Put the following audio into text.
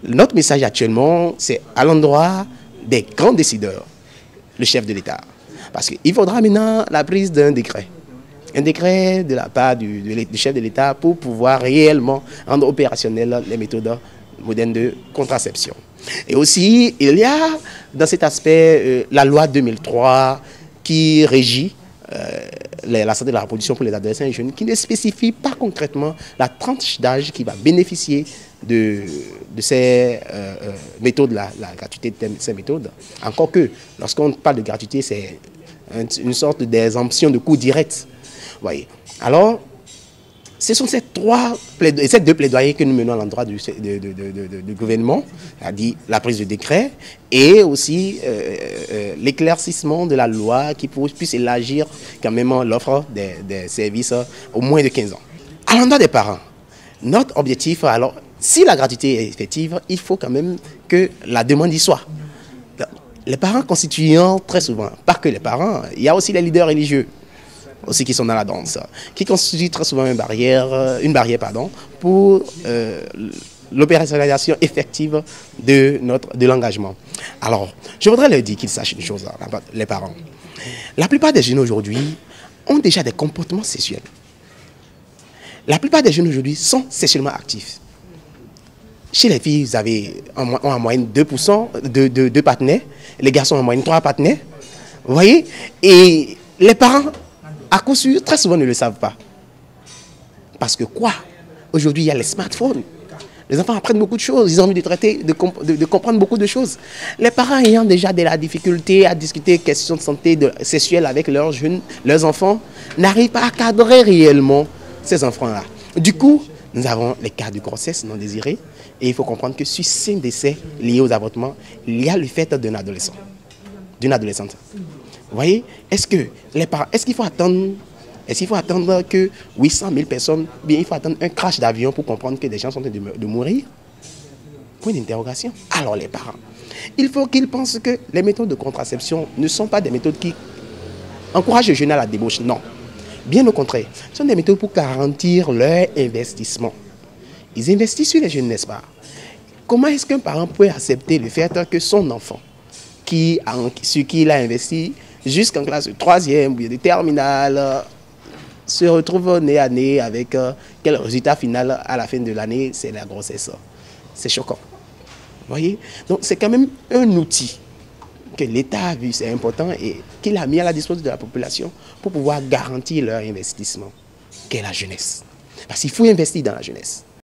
Notre message actuellement, c'est à l'endroit des grands décideurs, le chef de l'État. Parce qu'il faudra maintenant la prise d'un décret. Un décret de la part du chef de l'État pour pouvoir réellement rendre opérationnelles les méthodes modernes de contraception. Et aussi, il y a dans cet aspect la loi 2003 qui régit la santé de la reproduction pour les adolescents et jeunes, qui ne spécifie pas concrètement la tranche d'âge qui va bénéficier de ces méthodes, la gratuité de ces méthodes. Encore que, lorsqu'on parle de gratuité, c'est une sorte d'exemption de coûts directs. Voyez. Alors, ce sont ces deux plaidoyers que nous menons à l'endroit du gouvernement, c'est-à-dire la prise de décret et aussi l'éclaircissement de la loi qui puisse élargir quand même l'offre des services au moins de 15 ans. À l'endroit des parents, notre objectif, alors, si la gratuité est effective, il faut quand même que la demande y soit. Les parents constituant très souvent, pas que les parents, il y a aussi les leaders religieux aussi qui sont dans la danse, qui constituent très souvent une barrière pour l'opérationnalisation effective de l'engagement. Alors, je voudrais leur dire qu'ils sachent une chose, les parents. La plupart des jeunes aujourd'hui ont déjà des comportements sexuels. La plupart des jeunes aujourd'hui sont sexuellement actifs. Chez les filles, vous avez en moyenne 2% de partenaires, les garçons en moyenne 3 partenaires. Vous voyez? Et les parents, à coup sûr, très souvent ne le savent pas. Parce que quoi? Aujourd'hui, il y a les smartphones. Les enfants apprennent beaucoup de choses. Ils ont envie de comprendre beaucoup de choses. Les parents ayant déjà de la difficulté à discuter questions de santé sexuelle avec leurs enfants, n'arrivent pas à cadrer réellement ces enfants-là. Du coup, nous avons les cas de grossesse non désirée. Et il faut comprendre que sur 5 décès liés aux avortements, il y a le fait d'un adolescent, d'une adolescente. Vous voyez, est-ce qu'il faut attendre que 800 000 personnes, bien il faut attendre un crash d'avion pour comprendre que des gens sont en train de mourir? Point d'interrogation. Alors les parents, il faut qu'ils pensent que les méthodes de contraception ne sont pas des méthodes qui encouragent les jeunes à la débauche, non. Bien au contraire, ce sont des méthodes pour garantir leur investissement. Ils investissent sur les jeunes, n'est-ce pas? Comment est-ce qu'un parent peut accepter le fait que son enfant, sur qui il a investi, jusqu'en classe de 3e ou de terminale, se retrouve nez à nez avec quel résultat final à la fin de l'année? C'est la grossesse. C'est choquant. Vous voyez? Donc c'est quand même un outil que l'État a vu, c'est important, et qu'il a mis à la disposition de la population pour pouvoir garantir leur investissement, qu'est la jeunesse. Parce qu'il faut investir dans la jeunesse.